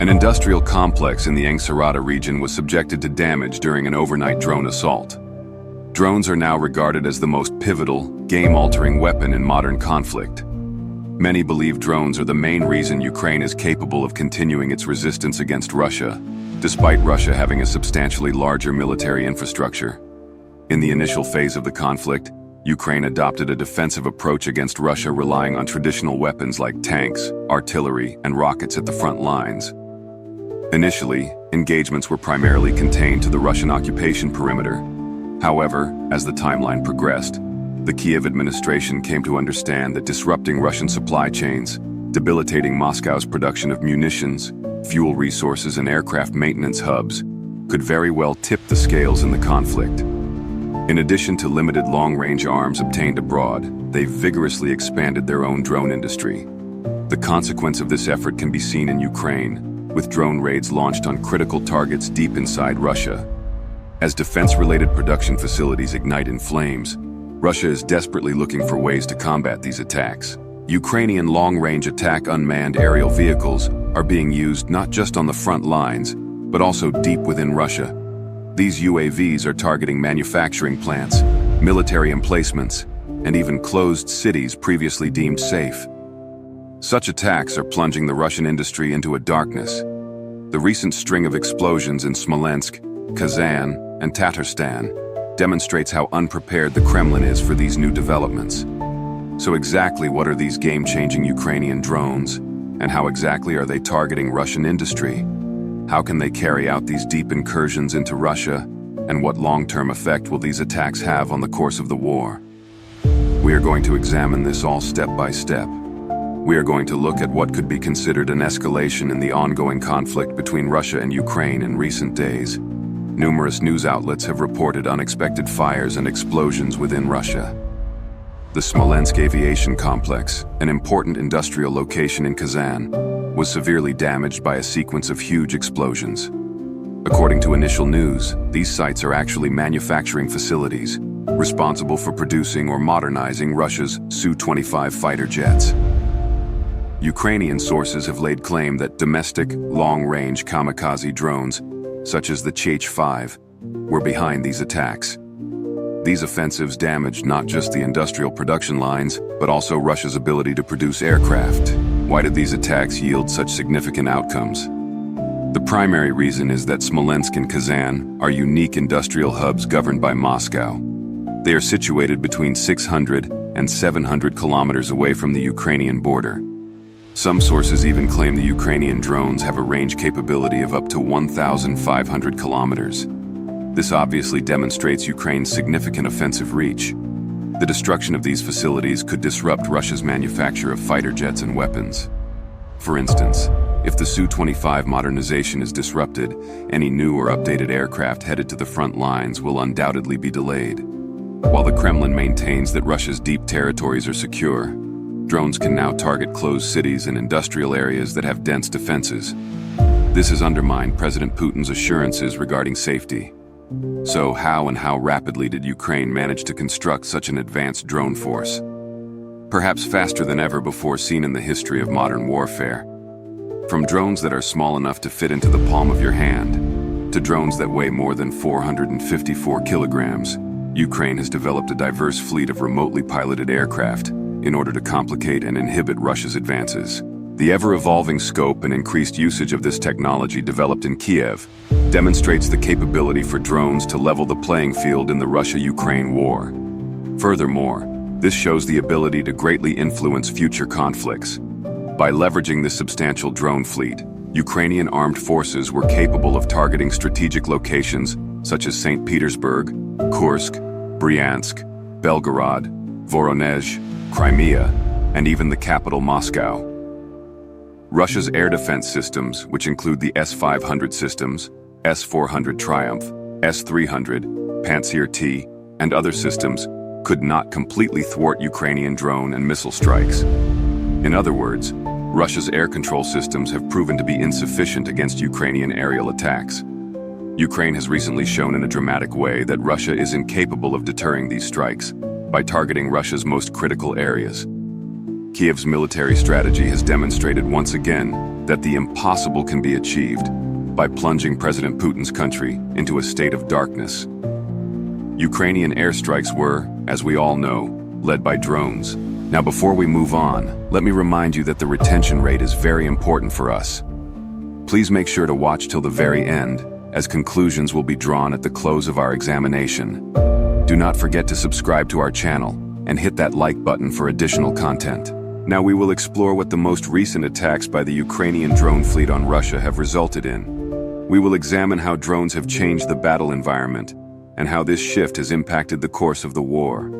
An industrial complex in the Angsarata region was subjected to damage during an overnight drone assault. Drones are now regarded as the most pivotal, game-altering weapon in modern conflict. Many believe drones are the main reason Ukraine is capable of continuing its resistance against Russia, despite Russia having a substantially larger military infrastructure. In the initial phase of the conflict, Ukraine adopted a defensive approach against Russia, relying on traditional weapons like tanks, artillery, and rockets at the front lines. Initially, engagements were primarily contained to the Russian occupation perimeter. However, as the timeline progressed, the Kiev administration came to understand that disrupting Russian supply chains, debilitating Moscow's production of munitions, fuel resources, and aircraft maintenance hubs could very well tip the scales in the conflict. In addition to limited long-range arms obtained abroad, they vigorously expanded their own drone industry. The consequence of this effort can be seen in Ukraine, with drone raids launched on critical targets deep inside Russia. As defense-related production facilities ignite in flames, Russia is desperately looking for ways to combat these attacks. Ukrainian long-range attack unmanned aerial vehicles are being used not just on the front lines, but also deep within Russia. These UAVs are targeting manufacturing plants, military emplacements, and even closed cities previously deemed safe. Such attacks are plunging the Russian industry into a darkness. The recent string of explosions in Smolensk, Kazan, and Tatarstan demonstrates how unprepared the Kremlin is for these new developments. So exactly what are these game-changing Ukrainian drones, and how exactly are they targeting Russian industry? How can they carry out these deep incursions into Russia, and what long-term effect will these attacks have on the course of the war? We are going to examine this all step by step. We are going to look at what could be considered an escalation in the ongoing conflict between Russia and Ukraine in recent days. Numerous news outlets have reported unexpected fires and explosions within Russia. The Smolensk aviation complex, an important industrial location in Kazan, was severely damaged by a sequence of huge explosions. According to initial news, these sites are actually manufacturing facilities, responsible for producing or modernizing Russia's Su-25 fighter jets. Ukrainian sources have laid claim that domestic, long-range kamikaze drones, such as the Ch-5, were behind these attacks. These offensives damaged not just the industrial production lines, but also Russia's ability to produce aircraft. Why did these attacks yield such significant outcomes? The primary reason is that Smolensk and Kazan are unique industrial hubs governed by Moscow. They are situated between 600 and 700 kilometers away from the Ukrainian border. Some sources even claim the Ukrainian drones have a range capability of up to 1,500 kilometers. This obviously demonstrates Ukraine's significant offensive reach. The destruction of these facilities could disrupt Russia's manufacture of fighter jets and weapons. For instance, if the Su-25 modernization is disrupted, any new or updated aircraft headed to the front lines will undoubtedly be delayed. While the Kremlin maintains that Russia's deep territories are secure, drones can now target closed cities and industrial areas that have dense defenses. This has undermined President Putin's assurances regarding safety. So how rapidly did Ukraine manage to construct such an advanced drone force? Perhaps faster than ever before seen in the history of modern warfare. From drones that are small enough to fit into the palm of your hand, to drones that weigh more than 454 kilograms, Ukraine has developed a diverse fleet of remotely piloted aircraft in order to complicate and inhibit Russia's advances. The ever-evolving scope and increased usage of this technology developed in Kiev demonstrates the capability for drones to level the playing field in the Russia-Ukraine war. Furthermore, this shows the ability to greatly influence future conflicts. By leveraging this substantial drone fleet, Ukrainian armed forces were capable of targeting strategic locations such as St. Petersburg, Kursk, Bryansk, Belgorod, Voronezh, Crimea, and even the capital Moscow. Russia's air defense systems, which include the S-500 systems, S-400 Triumph, S-300, Pantsir-T, and other systems, could not completely thwart Ukrainian drone and missile strikes. In other words, Russia's air control systems have proven to be insufficient against Ukrainian aerial attacks. Ukraine has recently shown in a dramatic way that Russia is incapable of deterring these strikes by targeting Russia's most critical areas. Kiev's military strategy has demonstrated once again that the impossible can be achieved by plunging President Putin's country into a state of darkness. Ukrainian airstrikes were, as we all know, led by drones. Now, before we move on, let me remind you that the retention rate is very important for us. Please make sure to watch till the very end, as conclusions will be drawn at the close of our examination. Do not forget to subscribe to our channel and hit that like button for additional content. Now we will explore what the most recent attacks by the Ukrainian drone fleet on Russia have resulted in. We will examine how drones have changed the battle environment and how this shift has impacted the course of the war.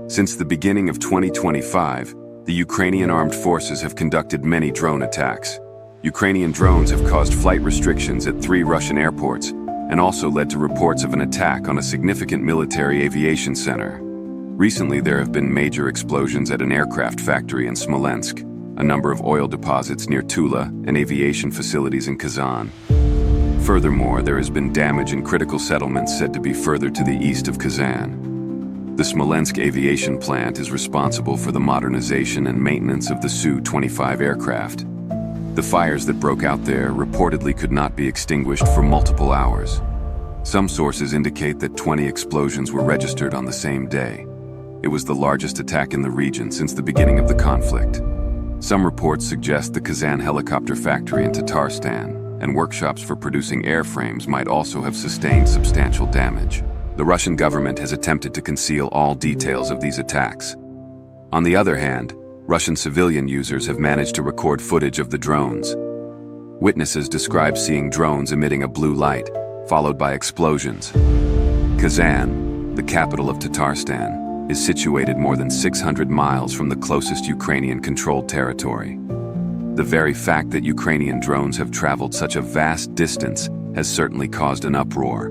Since the beginning of 2025, the Ukrainian armed forces have conducted many drone attacks. Ukrainian drones have caused flight restrictions at 3 Russian airports and also led to reports of an attack on a significant military aviation center. Recently, there have been major explosions at an aircraft factory in Smolensk, a number of oil deposits near Tula, and aviation facilities in Kazan. Furthermore, there has been damage in critical settlements said to be further to the east of Kazan. The Smolensk aviation plant is responsible for the modernization and maintenance of the Su-25 aircraft. The fires that broke out there reportedly could not be extinguished for multiple hours. Some sources indicate that 20 explosions were registered on the same day. It was the largest attack in the region since the beginning of the conflict. Some reports suggest the Kazan helicopter factory in Tatarstan and workshops for producing airframes might also have sustained substantial damage. The Russian government has attempted to conceal all details of these attacks. On the other hand, Russian civilian users have managed to record footage of the drones. Witnesses describe seeing drones emitting a blue light, followed by explosions. Kazan, the capital of Tatarstan, is situated more than 600 miles from the closest Ukrainian-controlled territory. The very fact that Ukrainian drones have traveled such a vast distance has certainly caused an uproar.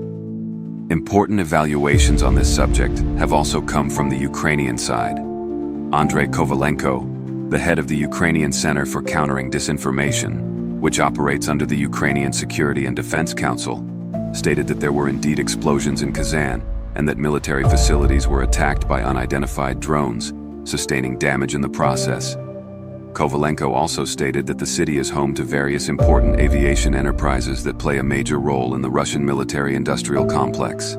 Important evaluations on this subject have also come from the Ukrainian side. Andrei Kovalenko, the head of the Ukrainian Center for Countering Disinformation, which operates under the Ukrainian Security and Defense Council, stated that there were indeed explosions in Kazan and that military facilities were attacked by unidentified drones, sustaining damage in the process. Kovalenko also stated that the city is home to various important aviation enterprises that play a major role in the Russian military-industrial complex.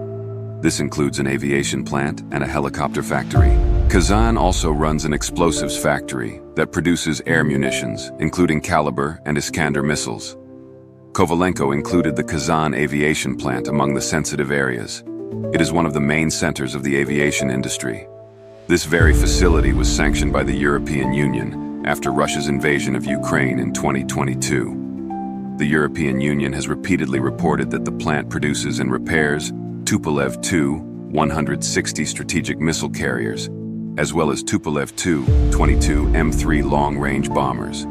This includes an aviation plant and a helicopter factory. Kazan also runs an explosives factory that produces air munitions, including Caliber and Iskander missiles. Kovalenko included the Kazan aviation plant among the sensitive areas. It is one of the main centers of the aviation industry. This very facility was sanctioned by the European Union after Russia's invasion of Ukraine in 2022. The European Union has repeatedly reported that the plant produces and repairs Tupolev Tu-160 strategic missile carriers, as well as Tupolev Tu-22 M3 long-range bombers.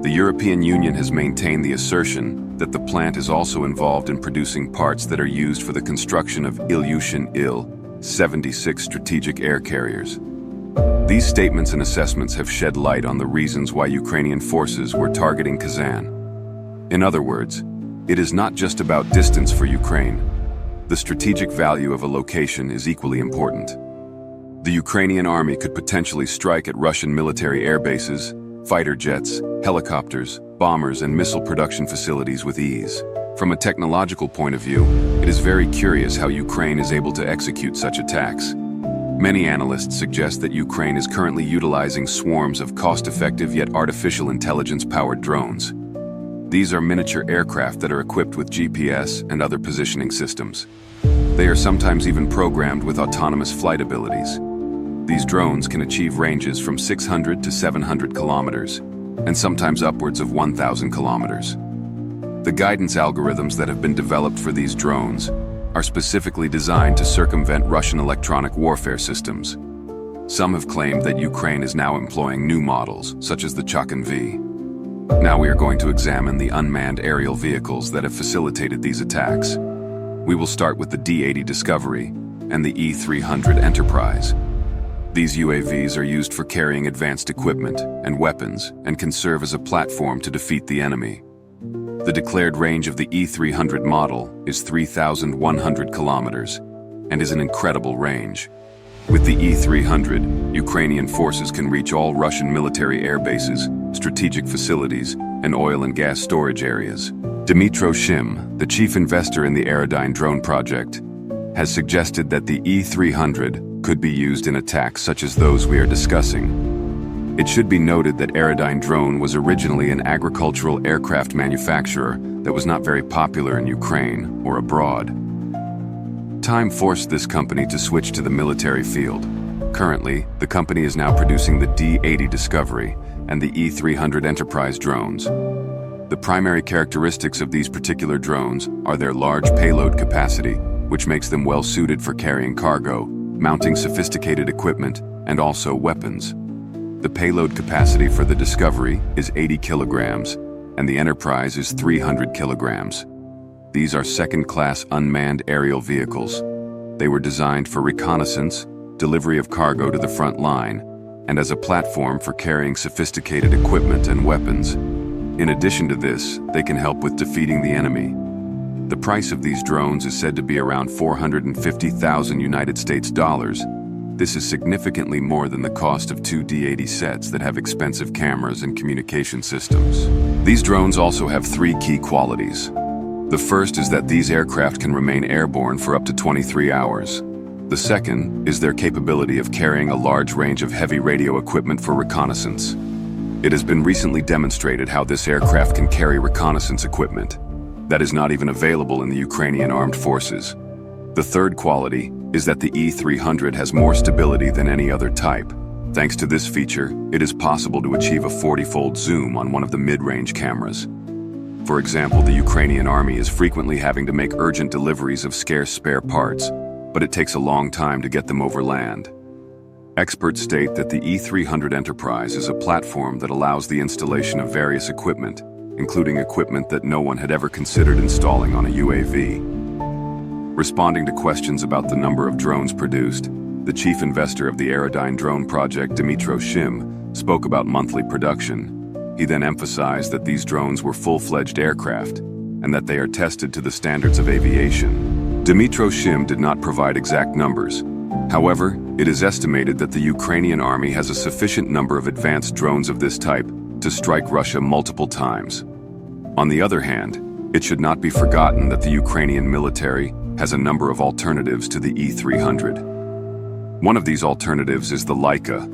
The European Union has maintained the assertion that the plant is also involved in producing parts that are used for the construction of Ilyushin Il-76 strategic air carriers. These statements and assessments have shed light on the reasons why Ukrainian forces were targeting Kazan. In other words, it is not just about distance for Ukraine. The strategic value of a location is equally important. The Ukrainian army could potentially strike at Russian military air bases, fighter jets, helicopters, bombers, and missile production facilities with ease. From a technological point of view, it is very curious how Ukraine is able to execute such attacks. Many analysts suggest that Ukraine is currently utilizing swarms of cost-effective yet artificial intelligence-powered drones. These are miniature aircraft that are equipped with GPS and other positioning systems. They are sometimes even programmed with autonomous flight abilities. These drones can achieve ranges from 600 to 700 kilometers, and sometimes upwards of 1,000 kilometers. The guidance algorithms that have been developed for these drones are specifically designed to circumvent Russian electronic warfare systems. Some have claimed that Ukraine is now employing new models, such as the Chakan V. Now we are going to examine the unmanned aerial vehicles that have facilitated these attacks. We will start with the D-80 Discovery and the E-300 Enterprise. These UAVs are used for carrying advanced equipment and weapons and can serve as a platform to defeat the enemy. The declared range of the E-300 model is 3,100 kilometers and is an incredible range. With the E-300, Ukrainian forces can reach all Russian military air bases, strategic facilities, and oil and gas storage areas. Dmytro Shim, the chief investor in the Aerodyne drone project, has suggested that the E-300 could be used in attacks such as those we are discussing. It should be noted that Aerodyne drone was originally an agricultural aircraft manufacturer that was not very popular in Ukraine or abroad. Time forced this company to switch to the military field. Currently, the company is now producing the D-80 Discovery and the E-300 Enterprise drones. The primary characteristics of these particular drones are their large payload capacity, which makes them well suited for carrying cargo, mounting sophisticated equipment, and also weapons. The payload capacity for the Discovery is 80 kilograms, and the Enterprise is 300 kilograms. These are second-class unmanned aerial vehicles. They were designed for reconnaissance, delivery of cargo to the front line, and as a platform for carrying sophisticated equipment and weapons. In addition to this, they can help with defeating the enemy. The price of these drones is said to be around $450,000 United States dollars. This is significantly more than the cost of two D-80 sets that have expensive cameras and communication systems. These drones also have three key qualities. The first is that these aircraft can remain airborne for up to 23 hours. The second is their capability of carrying a large range of heavy radio equipment for reconnaissance. It has been recently demonstrated how this aircraft can carry reconnaissance equipment that is not even available in the Ukrainian armed forces. The third quality is that the E-300 has more stability than any other type. Thanks to this feature, it is possible to achieve a 40-fold zoom on one of the mid-range cameras. For example, the Ukrainian army is frequently having to make urgent deliveries of scarce spare parts, but it takes a long time to get them over land. Experts state that the E-300 Enterprise is a platform that allows the installation of various equipment, including equipment that no one had ever considered installing on a UAV. Responding to questions about the number of drones produced, the chief investor of the Aerodyne drone project, Dmytro Shim, spoke about monthly production. He then emphasized that these drones were full-fledged aircraft and that they are tested to the standards of aviation. Dmytro Shim did not provide exact numbers. However, it is estimated that the Ukrainian army has a sufficient number of advanced drones of this type to strike Russia multiple times. On the other hand, it should not be forgotten that the Ukrainian military has a number of alternatives to the E-300. One of these alternatives is the Laika,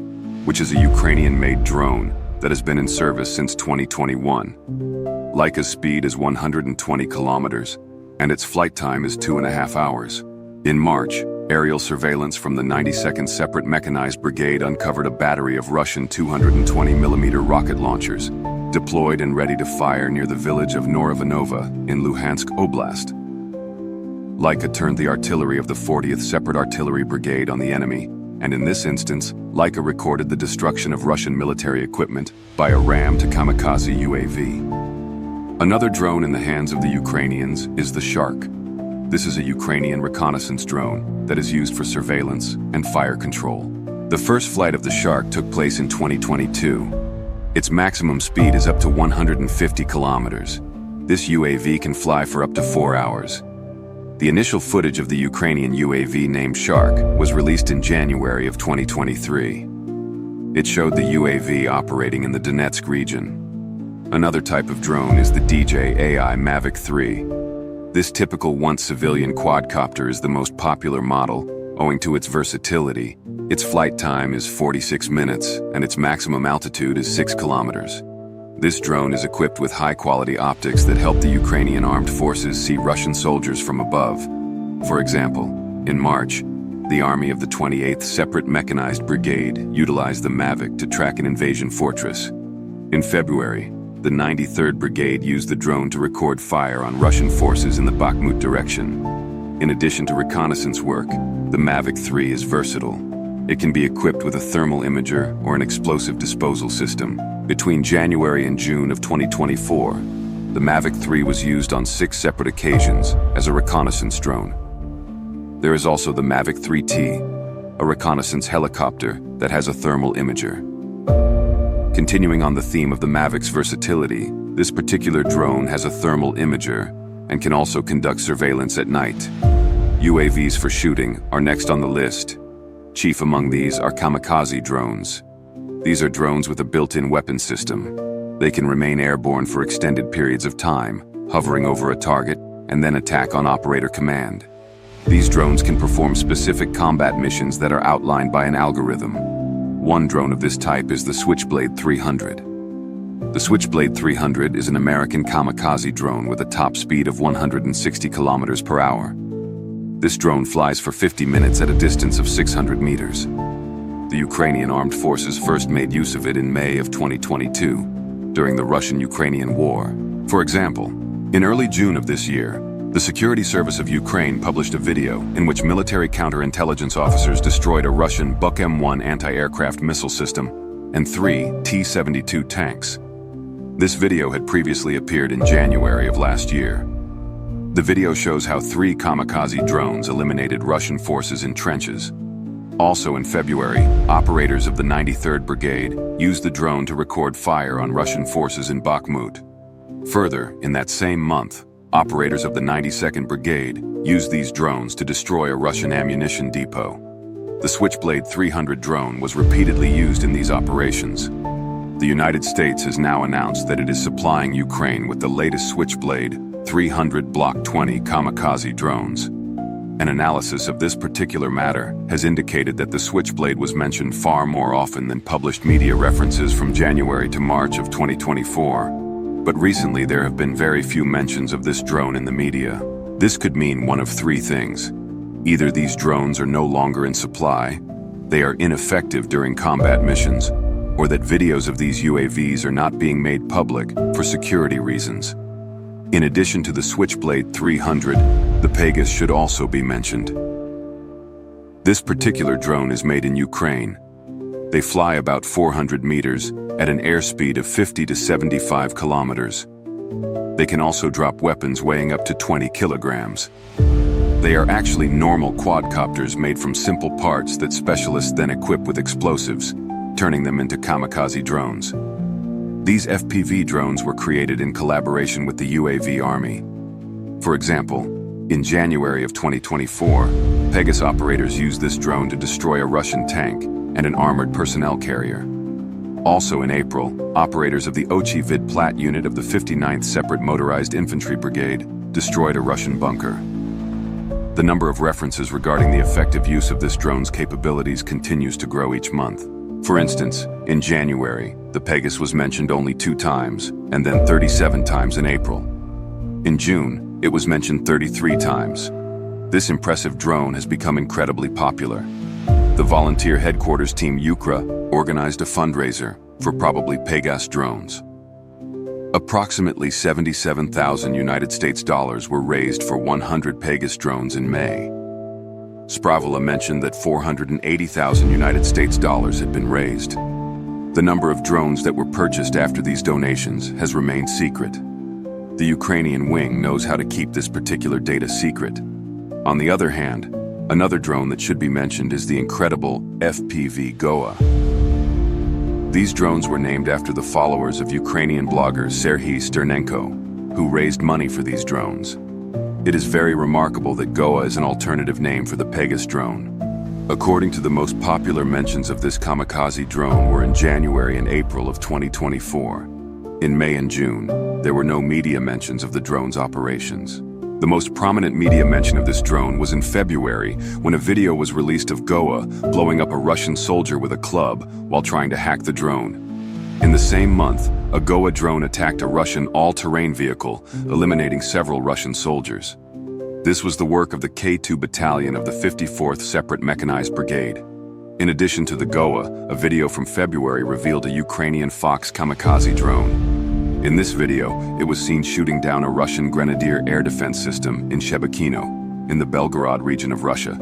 which is a Ukrainian-made drone that has been in service since 2021. Laika's speed is 120 kilometers, and its flight time is 2.5 hours. In March, aerial surveillance from the 92nd Separate Mechanized Brigade uncovered a battery of Russian 220mm rocket launchers, deployed and ready to fire near the village of Novoivanova in Luhansk Oblast. Laika turned the artillery of the 40th Separate Artillery Brigade on the enemy, and in this instance, Laika recorded the destruction of Russian military equipment by a ram to kamikaze UAV. Another drone in the hands of the Ukrainians is the Shark. This is a Ukrainian reconnaissance drone that is used for surveillance and fire control. The first flight of the Shark took place in 2022. Its maximum speed is up to 150 kilometers. This UAV can fly for up to 4 hours. The initial footage of the Ukrainian UAV named Shark was released in January of 2023. It showed the UAV operating in the Donetsk region. Another type of drone is the DJI Mavic 3. This typical once-civilian quadcopter is the most popular model, owing to its versatility. Its flight time is 46 minutes, and its maximum altitude is 6 kilometers. This drone is equipped with high-quality optics that help the Ukrainian armed forces see Russian soldiers from above. For example, in March, the army of the 28th Separate Mechanized Brigade utilized the Mavic to track an invasion fortress. In February, the 93rd Brigade used the drone to record fire on Russian forces in the Bakhmut direction. In addition to reconnaissance work, the Mavic 3 is versatile. It can be equipped with a thermal imager or an explosive disposal system. Between January and June of 2024, the Mavic 3 was used on 6 separate occasions as a reconnaissance drone. There is also the Mavic 3T, a reconnaissance helicopter that has a thermal imager. Continuing on the theme of the Mavic's versatility, this particular drone has a thermal imager and can also conduct surveillance at night. UAVs for shooting are next on the list. Chief among these are kamikaze drones. These are drones with a built-in weapon system. They can remain airborne for extended periods of time, hovering over a target, and then attack on operator command. These drones can perform specific combat missions that are outlined by an algorithm. One drone of this type is the Switchblade 300. The Switchblade 300 is an American kamikaze drone with a top speed of 160 kilometers per hour. This drone flies for 50 minutes at a distance of 600 meters. The Ukrainian armed forces first made use of it in May of 2022, during the Russian-Ukrainian war. For example, in early June of this year, the Security Service of Ukraine published a video in which military counterintelligence officers destroyed a Russian Buk M1 anti-aircraft missile system and 3 T-72 tanks. This video had previously appeared in January of last year. The video shows how 3 kamikaze drones eliminated Russian forces in trenches. Also in February, operators of the 93rd Brigade used the drone to record fire on Russian forces in Bakhmut. Further, in that same month, operators of the 92nd Brigade used these drones to destroy a Russian ammunition depot. The Switchblade 300 drone was repeatedly used in these operations. The United States has now announced that it is supplying Ukraine with the latest Switchblade 300 Block 20 kamikaze drones. An analysis of this particular matter has indicated that the Switchblade was mentioned far more often than published media references from January to March of 2024. But recently there have been very few mentions of this drone in the media. This could mean one of 3 things. Either these drones are no longer in supply, they are ineffective during combat missions, or that videos of these UAVs are not being made public for security reasons. In addition to the Switchblade 300, the Pegasus should also be mentioned. This particular drone is made in Ukraine. They fly about 400 meters at an airspeed of 50 to 75 kilometers. They can also drop weapons weighing up to 20 kilograms. They are actually normal quadcopters made from simple parts that specialists then equip with explosives, turning them into kamikaze drones. These FPV drones were created in collaboration with the UAV Army. For example, in January of 2024, Pegasus operators used this drone to destroy a Russian tank and an armored personnel carrier. Also in April, operators of the Ochi-Vid Plat unit of the 59th Separate Motorized Infantry Brigade destroyed a Russian bunker. The number of references regarding the effective use of this drone's capabilities continues to grow each month. For instance, in January, the Pegasus was mentioned only 2 times, and then 37 times in April. In June, it was mentioned 33 times. This impressive drone has become incredibly popular. The volunteer headquarters team UKRA organized a fundraiser for probably Pegasus drones. Approximately $77,000 United States dollars were raised for 100 Pegasus drones in May. Spravula mentioned that $480,000 United States dollars had been raised. The number of drones that were purchased after these donations has remained secret. The Ukrainian wing knows how to keep this particular data secret. On the other hand, another drone that should be mentioned is the incredible FPV Goa. These drones were named after the followers of Ukrainian blogger Serhiy Sternenko, who raised money for these drones. It is very remarkable that Goa is an alternative name for the Pegasus drone. According to the most popular mentions of this kamikaze drone were in January and April of 2024. In May and June, there were no media mentions of the drone's operations. The most prominent media mention of this drone was in February when a video was released of Goa blowing up a Russian soldier with a club while trying to hack the drone. In the same month, a Goa drone attacked a Russian all-terrain vehicle, eliminating several Russian soldiers. This was the work of the K2 Battalion of the 54th Separate Mechanized Brigade. In addition to the Goa, a video from February revealed a Ukrainian Fox kamikaze drone. In this video, it was seen shooting down a Russian Grenadier air defense system in Shebekino, in the Belgorod region of Russia.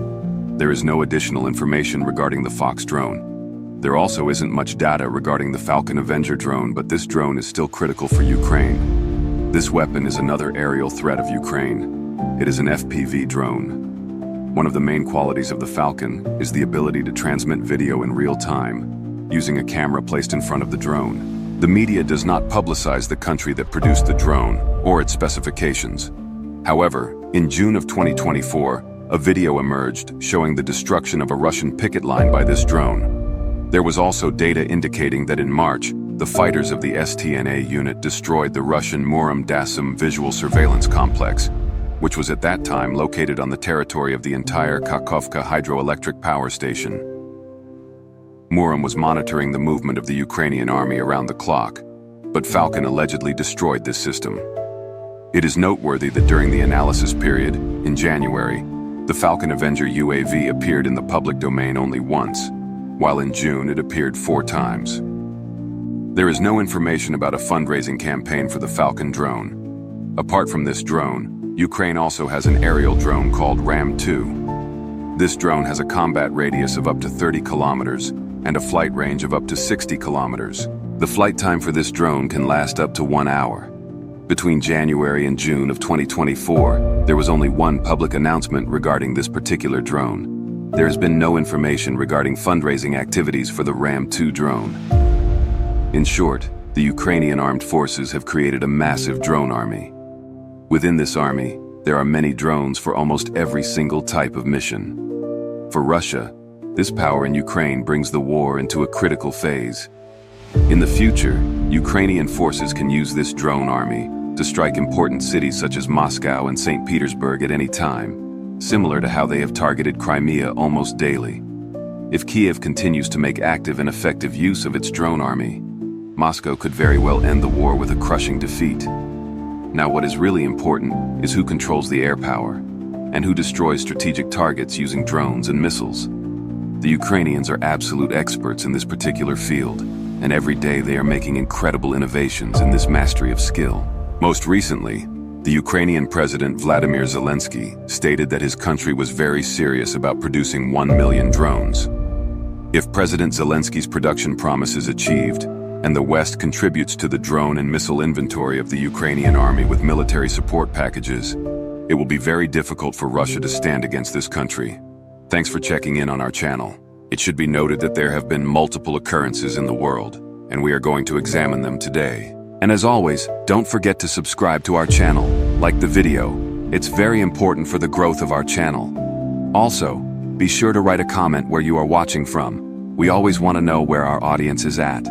There is no additional information regarding the Fox drone. There also isn't much data regarding the Falcon Avenger drone, but this drone is still critical for Ukraine. This weapon is another aerial threat of Ukraine. It is an FPV drone. One of the main qualities of the Falcon is the ability to transmit video in real time, using a camera placed in front of the drone. The media does not publicize the country that produced the drone or its specifications. However, in June of 2024, a video emerged showing the destruction of a Russian picket line by this drone. There was also data indicating that in March, the fighters of the STNA unit destroyed the Russian Murom-Dasum visual surveillance complex, which was at that time located on the territory of the entire Kakhovka hydroelectric power station. Murom was monitoring the movement of the Ukrainian army around the clock, but Falcon allegedly destroyed this system. It is noteworthy that during the analysis period, in January, the Falcon Avenger UAV appeared in the public domain only once, while in June it appeared 4 times. There is no information about a fundraising campaign for the Falcon drone. Apart from this drone, Ukraine also has an aerial drone called Ram-2. This drone has a combat radius of up to 30 kilometers and a flight range of up to 60 kilometers. The flight time for this drone can last up to 1 hour. Between January and June of 2024, there was only one public announcement regarding this particular drone. There has been no information regarding fundraising activities for the Ram-2 drone. In short, the Ukrainian armed forces have created a massive drone army. Within this army, there are many drones for almost every single type of mission. For Russia, this power in Ukraine brings the war into a critical phase. In the future, Ukrainian forces can use this drone army to strike important cities such as Moscow and St. Petersburg at any time, similar to how they have targeted Crimea almost daily. If Kiev continues to make active and effective use of its drone army, Moscow could very well end the war with a crushing defeat. Now, what is really important is who controls the air power and who destroys strategic targets using drones and missiles. The Ukrainians are absolute experts in this particular field, and every day they are making incredible innovations in this mastery of skill. Most recently, the Ukrainian President Vladimir Zelensky stated that his country was very serious about producing 1 million drones. If President Zelensky's production promise is achieved, and the West contributes to the drone and missile inventory of the Ukrainian army with military support packages, it will be very difficult for Russia to stand against this country. Thanks for checking in on our channel. It should be noted that there have been multiple occurrences in the world, and we are going to examine them today. And as always, don't forget to subscribe to our channel, like the video. It's very important for the growth of our channel. Also, be sure to write a comment where you are watching from. We always want to know where our audience is at.